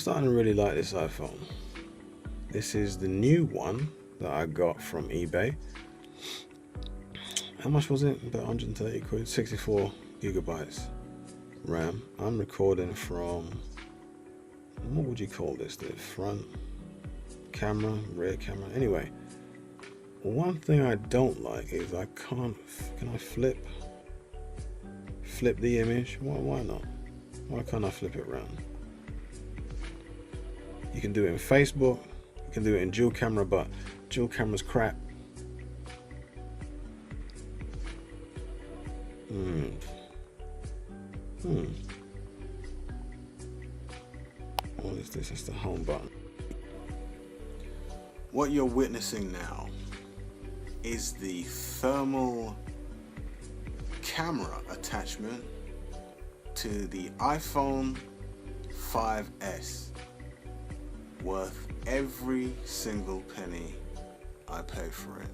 starting to really like this iPhone. This is the new one that I got from eBay. How much was it? About 130 quid, 64 gigabytes RAM. I'm recording from, what would you call this? The front camera, rear camera. Anyway, one thing I don't like is I can't, can I flip the image? Why not? Why can't I flip it around? You can do it in Facebook, you can do it in dual camera, but dual camera's crap. What is this? It's the home button. What you're witnessing now is the thermal camera attachment to the iPhone 5S, worth every single penny I paid for it.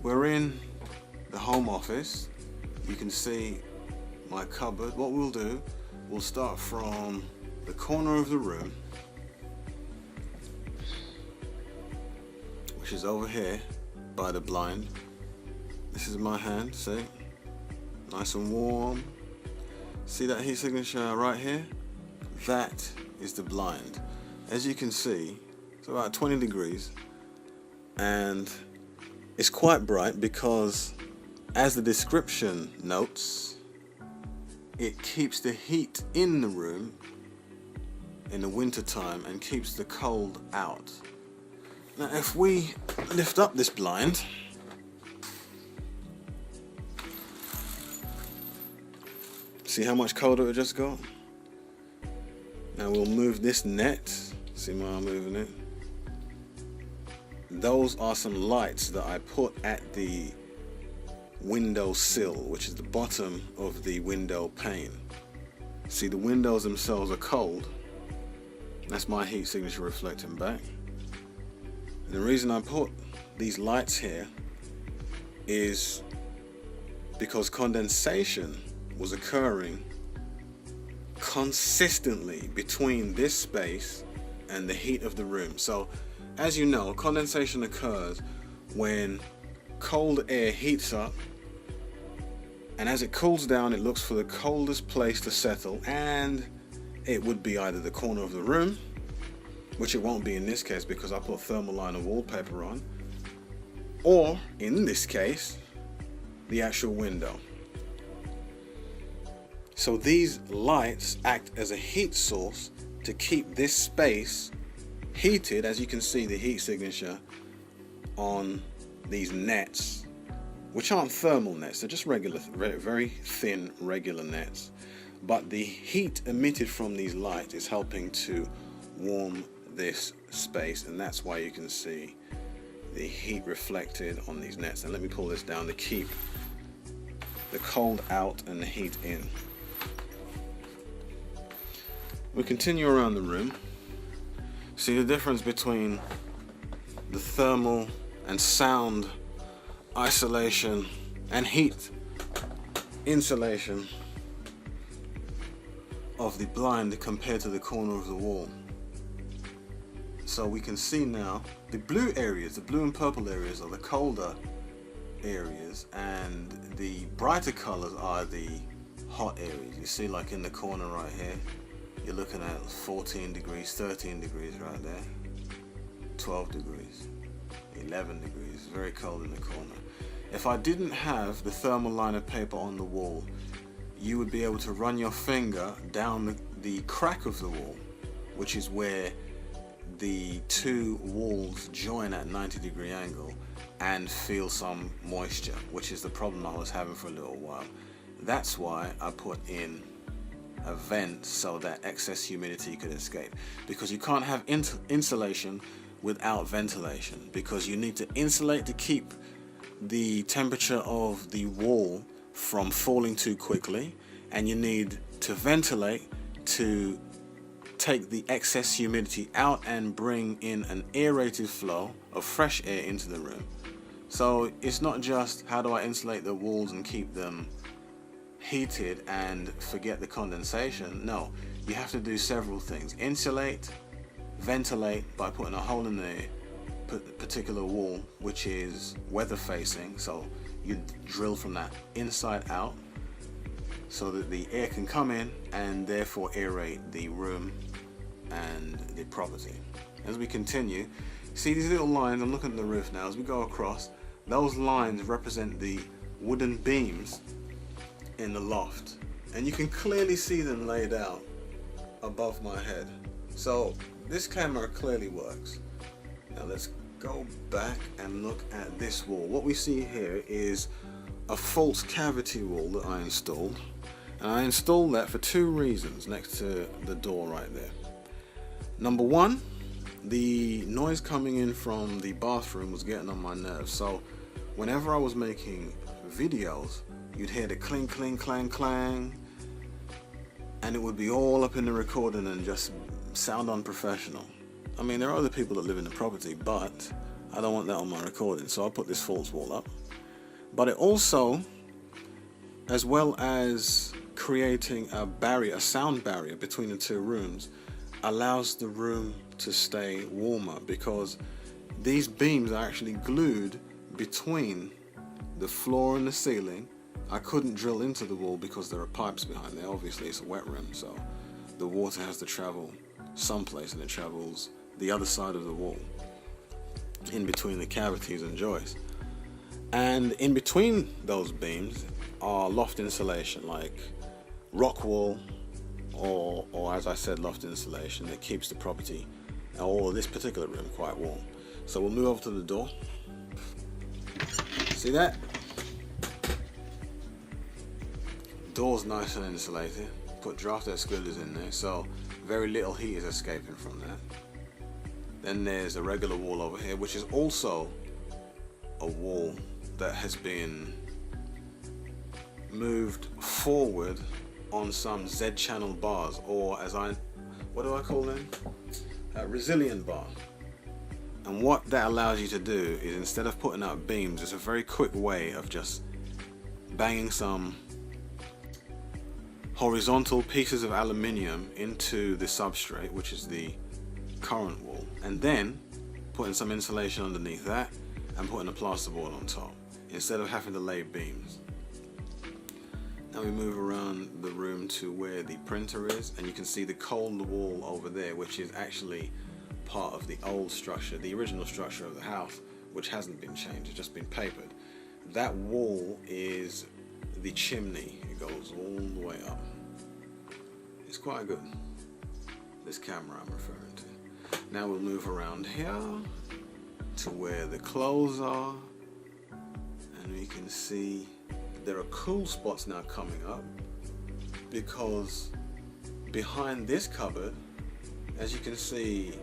We're in the home office. You can see my cupboard. What we'll do, we'll start from the corner of the room, which is over here by the blind. This is my hand, see? Nice and warm. See that heat signature right here? That is the blind. As you can see, it's about 20 degrees, and it's quite bright because, as the description notes, it keeps the heat in the room in the winter time and keeps the cold out. Now if we lift up this blind, see how much colder it just got? Now we'll move this net. See my arm moving it? Those are some lights that I put at the window sill, which is the bottom of the window pane. See, the windows themselves are cold. That's my heat signature reflecting back. And the reason I put these lights here is because condensation was occurring consistently between this space and the heat of the room. So, as you know, condensation occurs when cold air heats up, and as it cools down, it looks for the coldest place to settle, and it would be either the corner of the room, which it won't be in this case because I put thermal liner wallpaper on, or in this case, the actual window. So these lights act as a heat source to keep this space heated. As you can see, the heat signature on these nets, which aren't thermal nets, they're just regular, very thin regular nets, but the heat emitted from these lights is helping to warm this space, and that's why you can see the heat reflected on these nets. And let me pull this down to keep the cold out and the heat in. We continue around the room. See the difference between the thermal and sound isolation and heat insulation of the blind compared to the corner of the wall. So we can see now the blue areas, the blue and purple areas are the colder areas, and the brighter colors are the hot areas. You see, like in the corner right here, you're looking at 14 degrees, 13 degrees right there, 12 degrees, 11 degrees, very cold in the corner. If I didn't have the thermal liner paper on the wall, you would be able to run your finger down the crack of the wall, which is where the two walls join at 90-degree angle, and feel some moisture, which is the problem I was having for a little while. That's why I put in a vent so that excess humidity could escape, because you can't have insulation without ventilation, because you need to insulate to keep the temperature of the wall from falling too quickly, and you need to ventilate to take the excess humidity out and bring in an aerated flow of fresh air into the room. So it's not just how do I insulate the walls and keep them heated and forget the condensation. No, you have to do several things. Insulate, ventilate by putting a hole in the particular wall which is weather facing, so you drill from that inside out so that the air can come in and therefore aerate the room and the property. As we continue, see these little lines, I'm looking at the roof now, as we go across, those lines represent the wooden beams in the loft, and you can clearly see them laid out above my head. So this camera clearly works. Now let's go back and look at this wall. What we see here is a false cavity wall that I installed, and I installed that for two reasons next to the door right there. Number one, the noise coming in from the bathroom was getting on my nerves, so whenever I was making videos, you'd hear the cling, cling, clang, clang, and it would be all up in the recording and just sound unprofessional. I mean, there are other people that live in the property, but I don't want that on my recording, so I put this false wall up. But it also, as well as creating a barrier, a sound barrier between the two rooms, allows the room to stay warmer, because these beams are actually glued between the floor and the ceiling. I couldn't drill into the wall because there are pipes behind there. Obviously it's a wet room, so the water has to travel someplace, and it travels the other side of the wall in between the cavities and joists. And in between those beams are loft insulation like rock wool or as I said, loft insulation that keeps the property or this particular room quite warm. So we'll move over to the door. See that? Door's nice and insulated. Put draft excluders in there, so very little heat is escaping from that. Then there's a regular wall over here, which is also a wall that has been moved forward on some Z-channel bars, or what do I call them? Resilient bar. And what that allows you to do is, instead of putting out beams, it's a very quick way of just banging some horizontal pieces of aluminium into the substrate, which is the current wall, and then putting some insulation underneath that and putting a plasterboard on top, instead of having to lay beams. Now we move around the room to where the printer is, and you can see the cold wall over there, which is actually part of the old structure, the original structure of the house, which hasn't been changed, it's just been papered. That wall is the chimney. It goes all the way up. It's quite good, this camera I'm referring to. Now we'll move around here to where the clothes are, and we can see there are cool spots now coming up, because behind this cupboard, as you can see,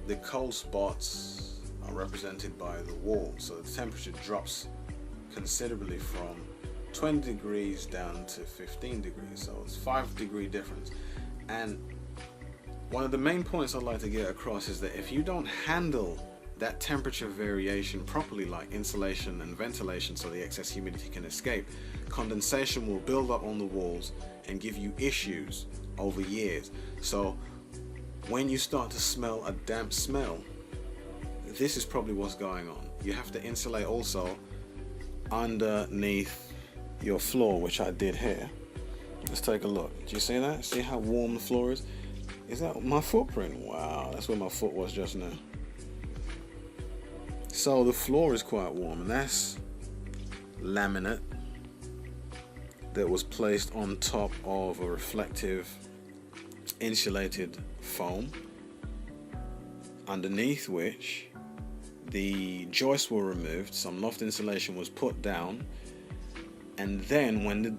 the cold spots are represented by the wall, so the temperature drops considerably from 20 degrees down to 15 degrees, so it's 5-degree difference. And one of the main points I'd like to get across is that if you don't handle that temperature variation properly, like insulation and ventilation, so the excess humidity can escape, condensation will build up on the walls and give you issues over years. So when you start to smell a damp smell, this is probably what's going on. You have to insulate also underneath your floor, which I did here. Let's take a look. Do you see that? See how warm the floor is? Is that my footprint? Wow, that's where my foot was just now. So the floor is quite warm, and that's laminate that was placed on top of a reflective insulated foam, underneath which the joists were removed, some loft insulation was put down, and then when the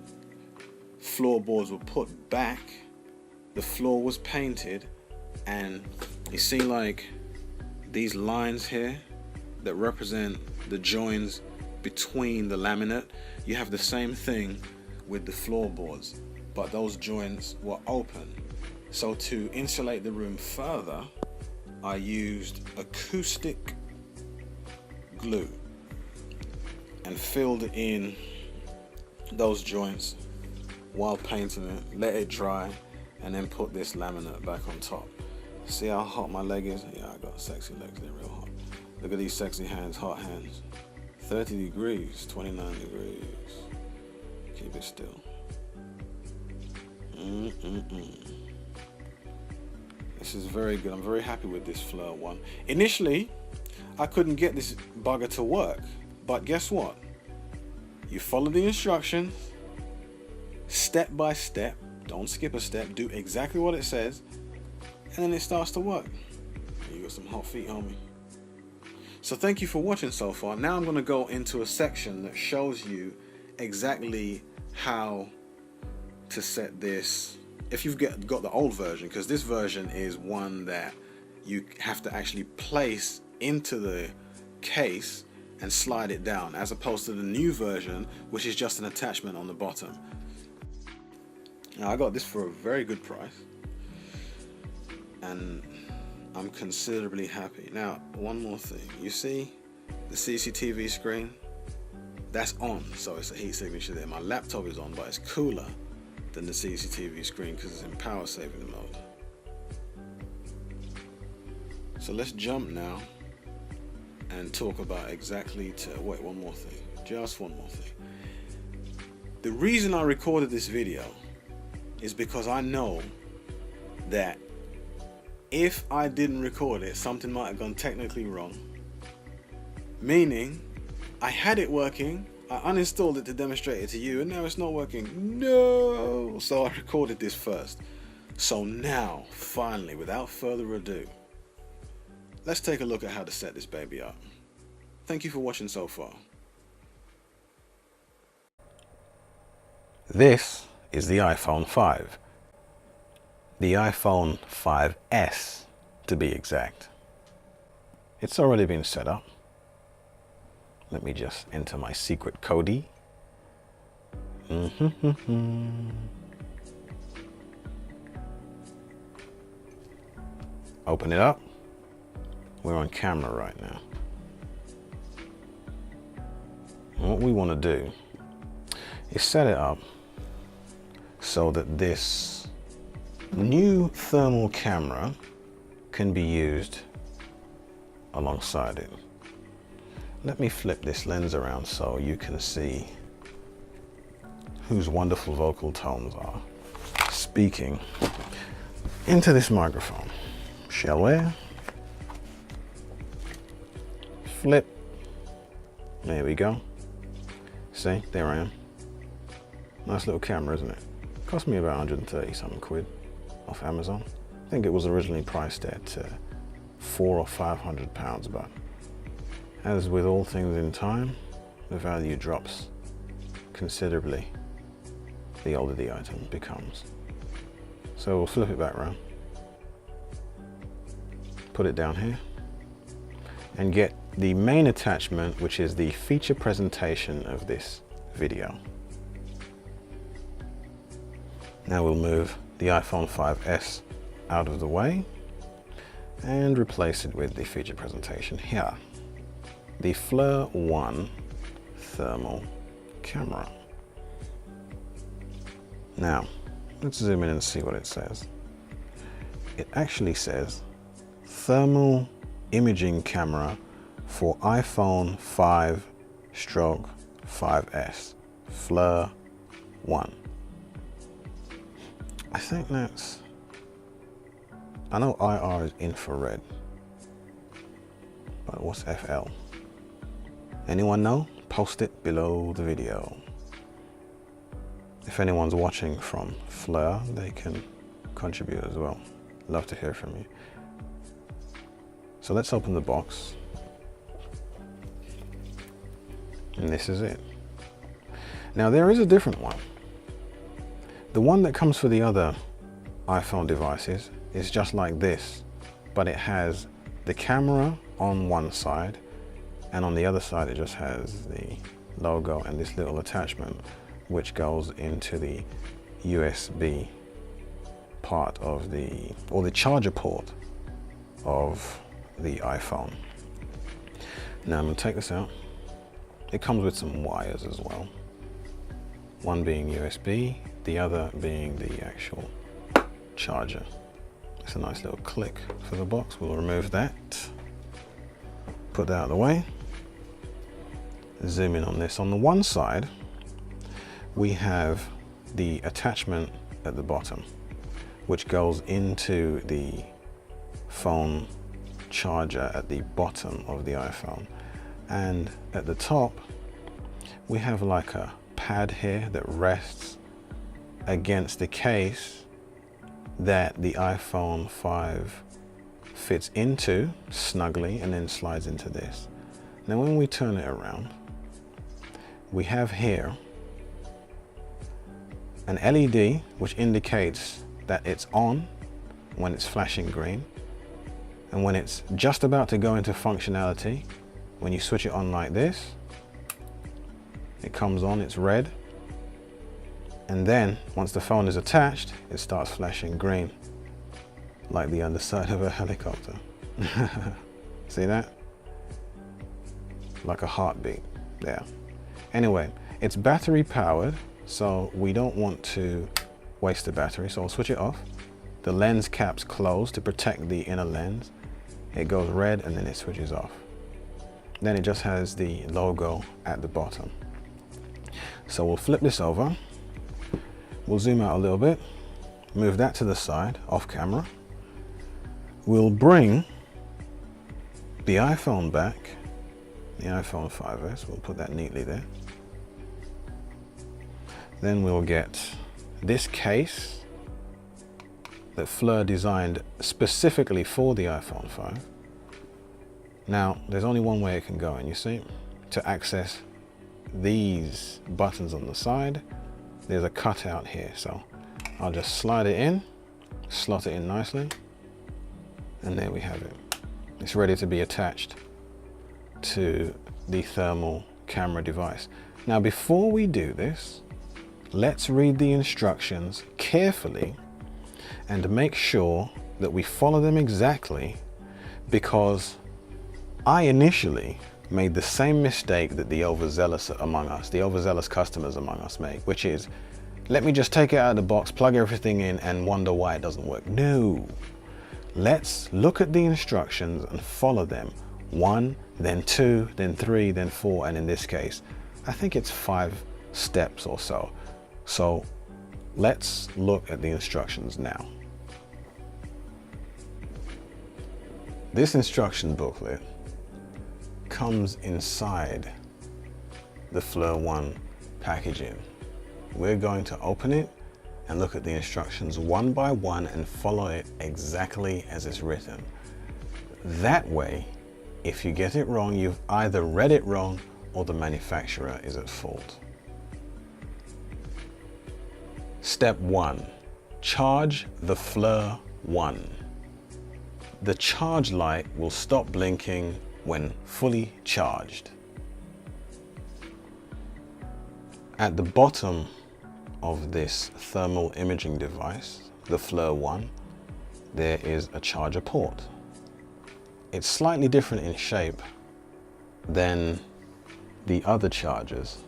floorboards were put back, the floor was painted, and you see like these lines here that represent the joins between the laminate. You have the same thing with the floorboards, but those joints were open. So to insulate the room further, I used acoustic glue and filled in those joints while painting it, let it dry, and then put this laminate back on top. See how hot my leg is? Yeah, I got sexy legs, they're real hot. Look at these sexy hands, hot hands. 30 degrees, 29 degrees. Keep it still. This is very good. I'm very happy with this FLIR One. Initially, I couldn't get this bugger to work, but guess what? You follow the instructions, step by step, don't skip a step, do exactly what it says, and then it starts to work. You got some hot feet, homie. So thank you for watching so far. Now I'm going to go into a section that shows you exactly how to set this, if you've got the old version, because this version is one that you have to actually place into the case and slide it down, as opposed to the new version, which is just an attachment on the bottom. Now I got this for a very good price, and I'm considerably happy. Now, one more thing. You see the CCTV screen? That's on, so it's a heat signature there. My laptop is on, but it's cooler than the CCTV screen because it's in power saving mode. So let's jump now and talk about exactly wait, one more thing. Just one more thing. The reason I recorded this video is because I know that if I didn't record it, something might have gone technically wrong. Meaning, I had it working, I uninstalled it to demonstrate it to you, and now it's not working. No! So I recorded this first. So now, finally, without further ado, let's take a look at how to set this baby up. Thank you for watching so far. This is the iPhone 5. The iPhone 5S, to be exact. It's already been set up. Let me just enter my secret code. Open it up. We're on camera right now. And what we want to do is set it up so that this new thermal camera can be used alongside it. Let me flip this lens around so you can see whose wonderful vocal tones are speaking into this microphone. Shall we? Flip. There we go. See, there I am. Nice little camera, isn't it? Cost me about 130 something quid off Amazon. I think it was originally priced at £400 or £500, but as with all things in time, the value drops considerably the older the item becomes. So we'll flip it back around, put it down here, and get the main attachment, which is the feature presentation of this video. Now we'll move the iPhone 5S out of the way and replace it with the feature presentation here. The FLIR One thermal camera. Now, let's zoom in and see what it says. It actually says thermal imaging camera for iPhone 5/5S, FLIR One. I think that's, I know IR is infrared, but what's FL? Anyone know? Post it below the video. If anyone's watching from FLIR, they can contribute as well. Love to hear from you. So let's open the box. And this is it. Now there is a different one. The one that comes for the other iPhone devices is just like this, but it has the camera on one side, and on the other side it just has the logo and this little attachment which goes into the USB part of the, or the charger port of the iPhone. Now I'm going to take this out. It comes with some wires as well. One being USB, the other being the actual charger. It's a nice little click for the box. We'll remove that, put that out of the way, zoom in on this. On the one side, we have the attachment at the bottom, which goes into the phone charger at the bottom of the iPhone. And at the top, we have like a pad here that rests against the case that the iPhone 5 fits into snugly and then slides into this. Now when we turn it around, we have here an LED which indicates that it's on when it's flashing green, and when it's just about to go into functionality, when you switch it on like this, it comes on, it's red, and then once the phone is attached, it starts flashing green like the underside of a helicopter. See that? Like a heartbeat there. Anyway, it's battery powered, so we don't want to waste the battery, so I'll switch it off. The lens cap's closed to protect the inner lens. It goes red and then it switches off. Then it just has the logo at the bottom. So we'll flip this over. We'll zoom out a little bit, move that to the side, off camera. We'll bring the iPhone back, the iPhone 5S, we'll put that neatly there. Then we'll get this case that FLIR designed specifically for the iPhone 5. Now, there's only one way it can go in, you see? To access these buttons on the side, there's a cutout here. So I'll just slide it in, slot it in nicely, and there we have it. It's ready to be attached to the thermal camera device. Now, before we do this, let's read the instructions carefully and make sure that we follow them exactly, because I initially made the same mistake that the overzealous among us, the overzealous customers among us make, which is, let me just take it out of the box, plug everything in and wonder why it doesn't work. No, let's look at the instructions and follow them. 1, then 2, then 3, then 4, and in this case, I think it's 5 steps or so. So let's look at the instructions now. This instruction booklet comes inside the FLIR One packaging. We're going to open it and look at the instructions one by one and follow it exactly as it's written. That way, if you get it wrong, you've either read it wrong or the manufacturer is at fault. Step 1, charge the FLIR One. The charge light will stop blinking when fully charged. At the bottom of this thermal imaging device, the FLIR One, there is a charger port. It's slightly different in shape than the other chargers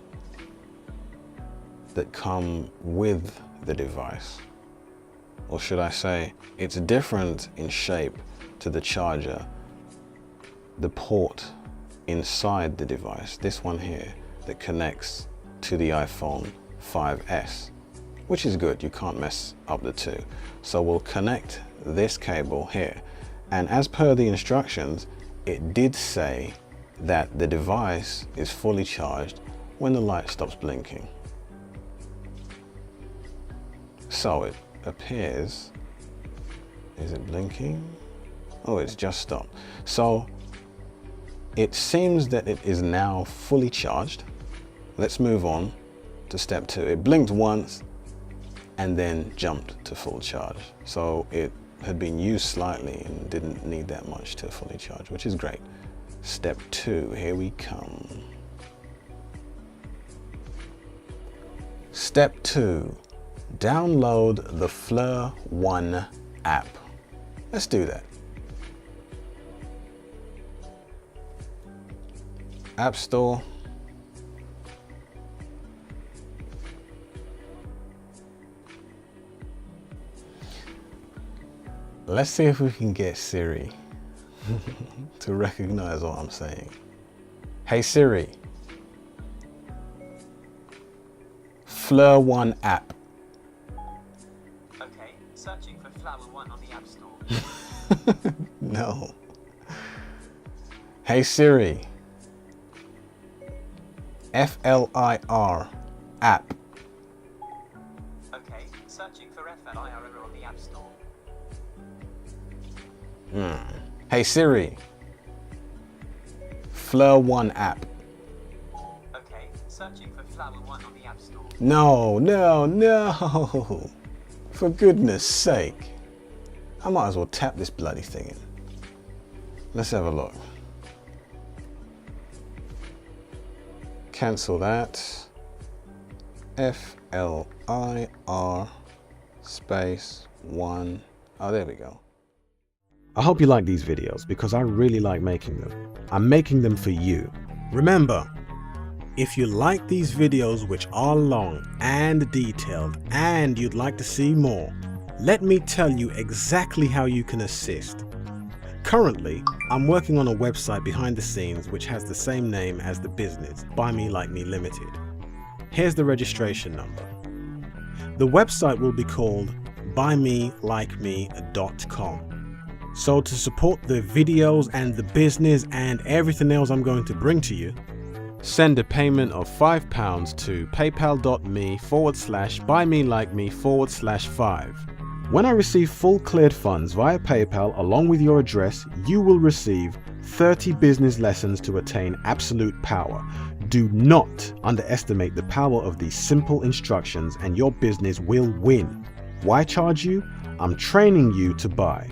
that come with the device. Or should I say, it's different in shape to the charger, the port inside the device, this one here that connects to the iPhone 5S, which is good, you can't mess up the two. So we'll connect this cable here, and as per the instructions, it did say that the device is fully charged when the light stops blinking. So it appears, is it blinking? Oh, it's just stopped. So it seems that it is now fully charged. Let's move on to step 2. It blinked once and then jumped to full charge. So it had been used slightly and didn't need that much to fully charge, which is great. Step 2, here we come. Step 2, download the FLIR One app. Let's do that. App Store. Let's see if we can get Siri to recognize what I'm saying. Hey Siri, FLIR One app. Okay, searching for FLIR One on the App Store. No. Hey Siri, FLIR app. Okay, searching for FLIR on the App Store. Hey Siri, FLIR One app. Okay, searching for FLIR One on the App Store. No, no, no. For goodness sake. I might as well tap this bloody thing in. Let's have a look. Cancel that. FLIR space one. Oh, there we go. I hope you like these videos because I really like making them. I'm making them for you. Remember, if you like these videos which are long and detailed and you'd like to see more, let me tell you exactly how you can assist. Currently, I'm working on a website behind the scenes which has the same name as the business, Buy Me Like Me Limited. Here's the registration number. The website will be called buymelikeme.com. So to support the videos and the business and everything else I'm going to bring to you, send a payment of £5 to paypal.me/buymelikeme/5. When I receive full cleared funds via PayPal along with your address, you will receive 30 business lessons to attain absolute power. Do not underestimate the power of these simple instructions and your business will win. Why charge you? I'm training you to buy.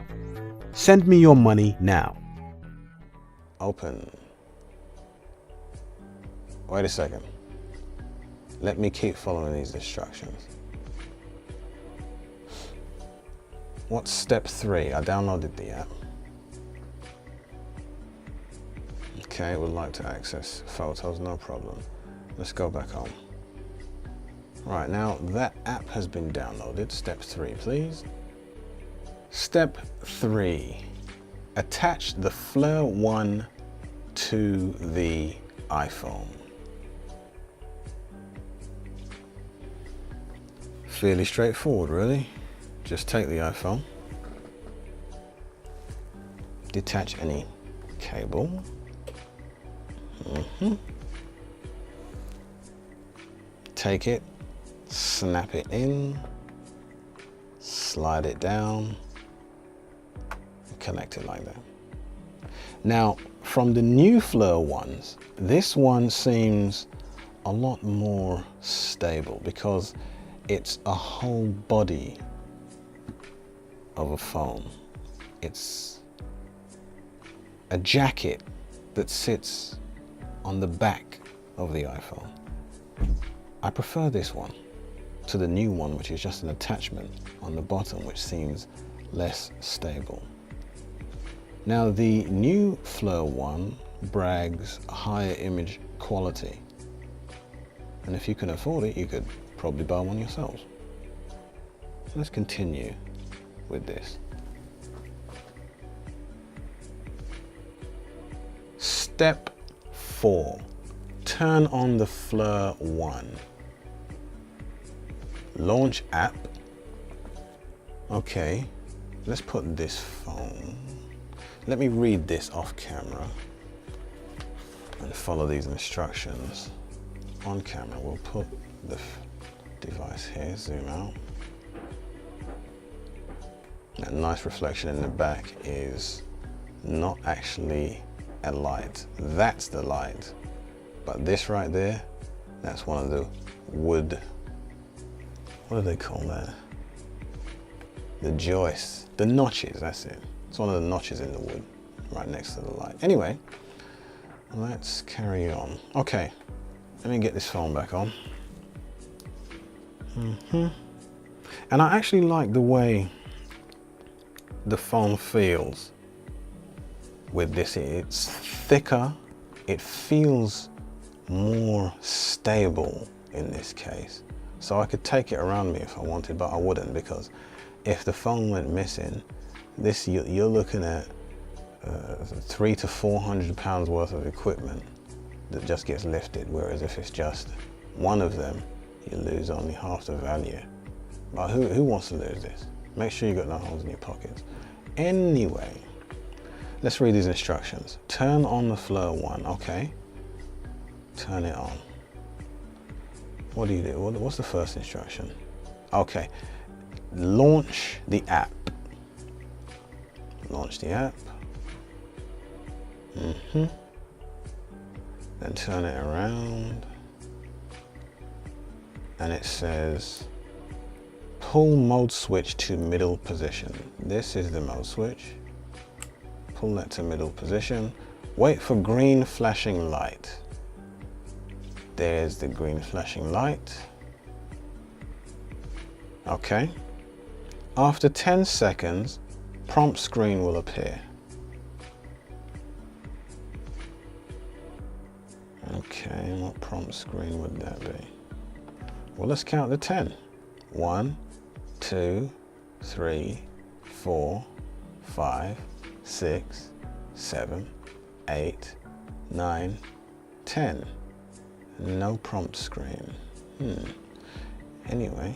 Send me your money now. Open. Wait a second. Let me keep following these instructions. What's step 3? I downloaded the app. Okay, would like to access photos, no problem. Let's go back home. Right, now that app has been downloaded. Step 3, please. Step 3. Attach the FLIR One to the iPhone. Fairly straightforward, really. Just take the iPhone, detach any cable, take it, snap it in, slide it down, and connect it like that. Now, from the new FLIR ones, this one seems a lot more stable because it's a whole body of a phone. It's a jacket that sits on the back of the iPhone. I prefer this one to the new one, which is just an attachment on the bottom, which seems less stable. Now, the new FLIR One brags higher image quality, and if you can afford it, you could probably buy one yourselves. Let's continue with this. Step 4. Turn on the FLIR One. Launch app. Okay, let's put this phone. Let me read this off camera and follow these instructions. On camera, we'll put the device here, zoom out. That nice reflection in the back is not actually a light. That's the light. But this right there, that's one of the wood, what do they call that? The joists, the notches, that's it. It's one of the notches in the wood, right next to the light. Anyway, let's carry on. Okay, let me get this phone back on. And I actually like the way the phone feels with this. It's thicker, it feels more stable in this case. So I could take it around me if I wanted, but I wouldn't, because if the phone went missing, This, you're looking at 300 to 400 pounds worth of equipment that just gets lifted, whereas if it's just one of them, you lose only half the value. But who wants to lose this? Make sure you got no holes in your pockets. Anyway, let's read these instructions. Turn on the FLIR One, okay. Turn it on. What do you do? What's the first instruction? Okay, launch the app. Launch the app. Then turn it around. And it says, pull mode switch to middle position. This is the mode switch. Pull that to middle position. Wait for green flashing light. There's the green flashing light. Okay. After 10 seconds, prompt screen will appear. Okay, what prompt screen would that be? Well, let's count to 10. 1, 2, 3, 4, 5, 6, 7, 8, 9, 10. No prompt screen. Anyway,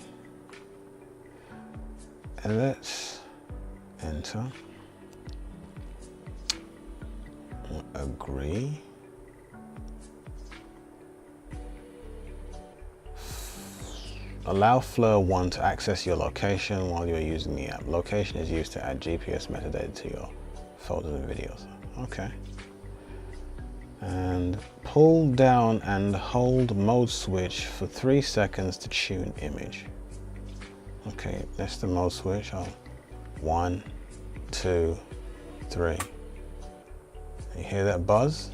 let's enter. Agree. Allow FLIR One to access your location while you're using the app. Location is used to add GPS metadata to your folders and videos. Okay. And pull down and hold mode switch for 3 seconds to tune image. Okay, that's the mode switch. 1, 2, 3. You hear that buzz?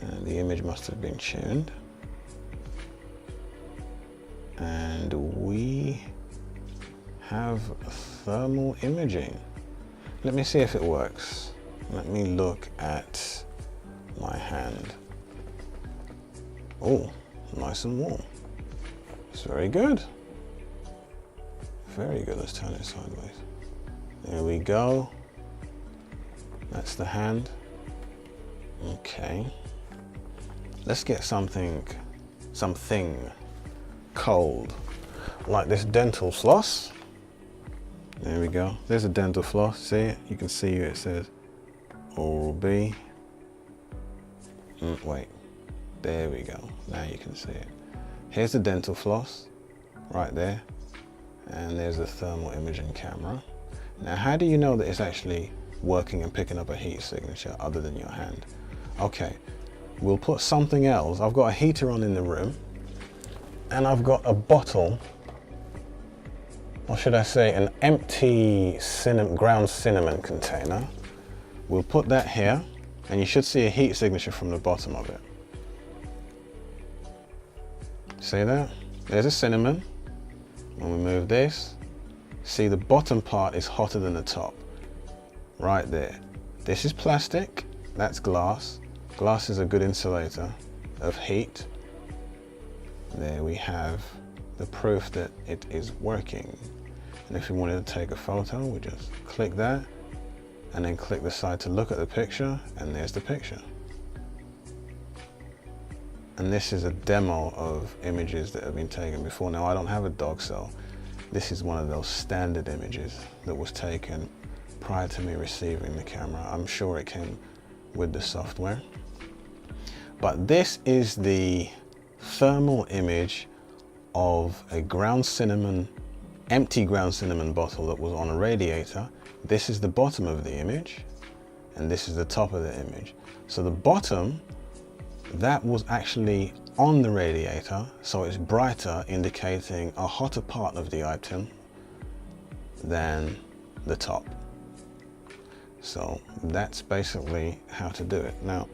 And the image must have been tuned. And we have thermal imaging. Let me see if it works. Let me look at my hand. Oh, nice and warm. It's very good. Very good. Let's turn it sideways. There we go. That's the hand. Okay. Let's get something cold, like this dental floss. There we go. There's a dental floss. See it? You can see it says Oral B. Wait. There we go. Now you can see it. Here's the dental floss, right there. And there's the thermal imaging camera. Now, how do you know that it's actually working and picking up a heat signature other than your hand? Okay, we'll put something else. I've got a heater on in the room, and I've got a bottle, or should I say an empty ground cinnamon container. We'll put that here, and you should see a heat signature from the bottom of it. See that? There's a cinnamon. When we move this, see the bottom part is hotter than the top. Right there. This is plastic, that's glass. Glass is a good insulator of heat. There we have the proof that it is working. And if we wanted to take a photo, we just click that and then click the side to look at the picture, and there's the picture. And this is a demo of images that have been taken before. Now, I don't have a dog, so this is one of those standard images that was taken prior to me receiving the camera. I'm sure it came with the software. But this is the thermal image of a empty ground cinnamon bottle that was on a radiator. This is the bottom of the image, and this is the top of the image. So the bottom, that was actually on the radiator, so it's brighter, indicating a hotter part of the item than the top. So that's basically how to do it. Now,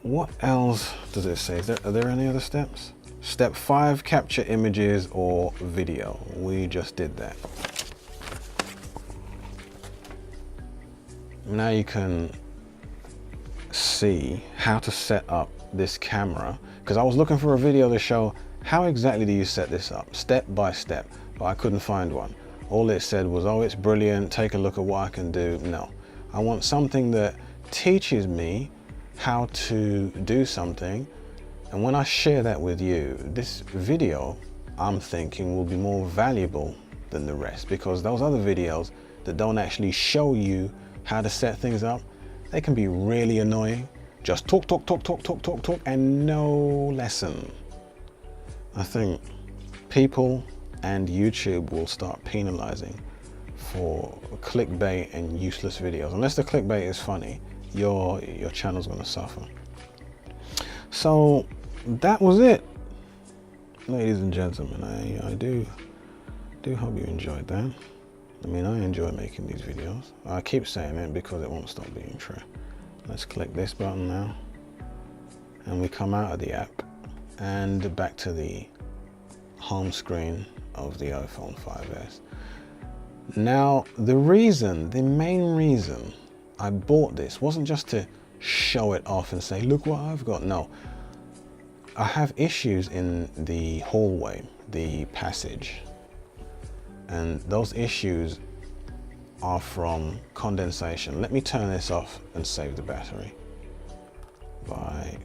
what else does it say? Are there any other steps? Step 5, capture images or video. We just did that. Now you can see how to set up this camera, because I was looking for a video to show how exactly do you set this up, step by step, but I couldn't find one. all it said was, oh, it's brilliant, take a look at what I can do. No, I want something that teaches me how to do something. And when I share that with you, this video, I'm thinking, will be more valuable than the rest, because those other videos that don't actually show you how to set things up, they can be really annoying. Just talk, and no lesson. I think people and YouTube will start penalizing for clickbait and useless videos. Unless the clickbait is funny, your channel's gonna suffer. So that was it, ladies and gentlemen. I do hope you enjoyed that. I mean, I enjoy making these videos. I keep saying it because it won't stop being true. Let's click this button now, and we come out of the app and back to the home screen of the iPhone 5S. Now, the main reason I bought this wasn't just to show it off and say, look what I've got. No, I have issues in the hallway, the passage, and those issues are from condensation. Let me turn this off and save the battery by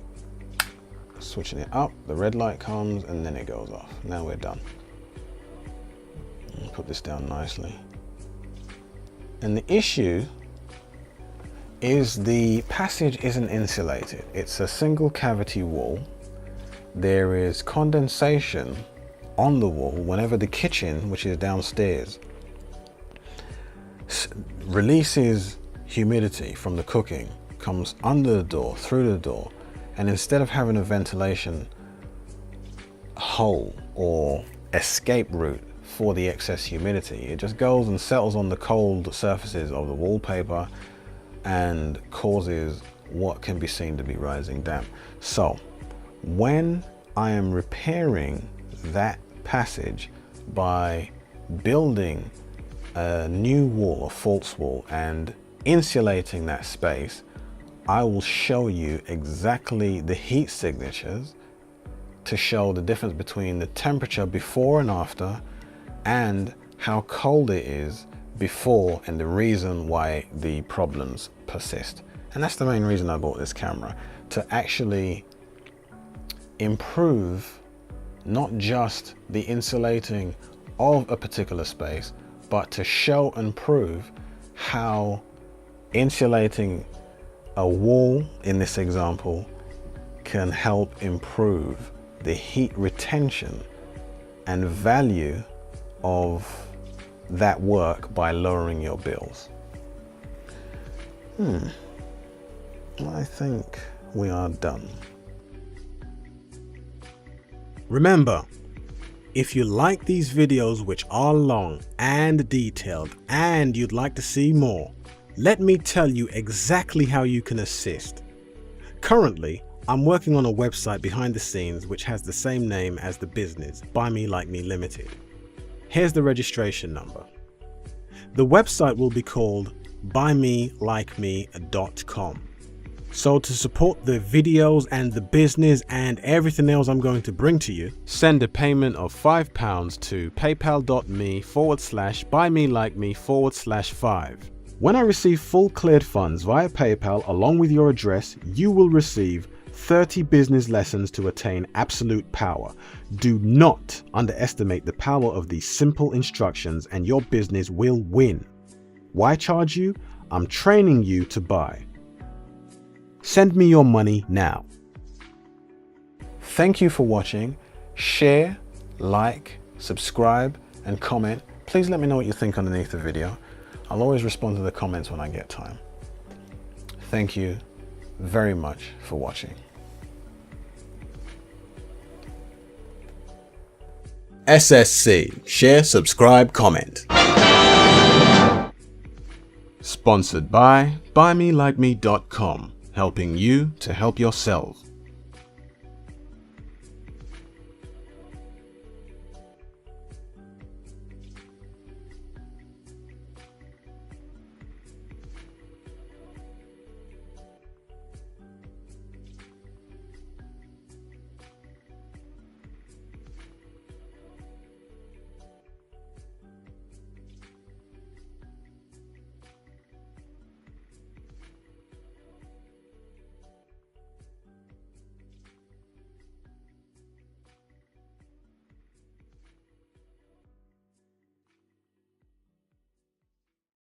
switching it up. The red light comes and then it goes off. Now we're done. Put this down nicely. And the issue is the passage isn't insulated. It's a single cavity wall. There is condensation on the wall whenever the kitchen, which is downstairs, releases humidity from the cooking, comes under the door, through the door, and instead of having a ventilation hole or escape route for the excess humidity, it just goes and settles on the cold surfaces of the wallpaper and causes what can be seen to be rising damp. So when I am repairing that passage by building a new wall, a false wall, and insulating that space, I will show you exactly the heat signatures to show the difference between the temperature before and after, and how cold it is before, and the reason why the problems persist. And that's the main reason I bought this camera, to actually improve not just the insulating of a particular space, but to show and prove how insulating a wall in this example can help improve the heat retention and value of that work by lowering your bills. I think we are done. Remember, if you like these videos, which are long and detailed, and you'd like to see more, let me tell you exactly how you can assist. Currently, I'm working on a website behind the scenes which has the same name as the business, Buy Me Like Me Limited. Here's the registration number. The website will be called buymelikeme.com. So to support the videos and the business and everything else I'm going to bring to you, send a payment of £5 to paypal.me/buymelikeme/5. When I receive full cleared funds via PayPal along with your address, you will receive 30 business lessons to attain absolute power. Do not underestimate the power of these simple instructions and your business will win. Why charge you? I'm training you to buy. Send me your money now. Thank you for watching. Share, like, subscribe, and comment. Please let me know what you think underneath the video. I'll always respond to the comments when I get time. Thank you very much for watching. SSC, share, subscribe, comment. Sponsored by buymelikeme.com, helping you to help yourself.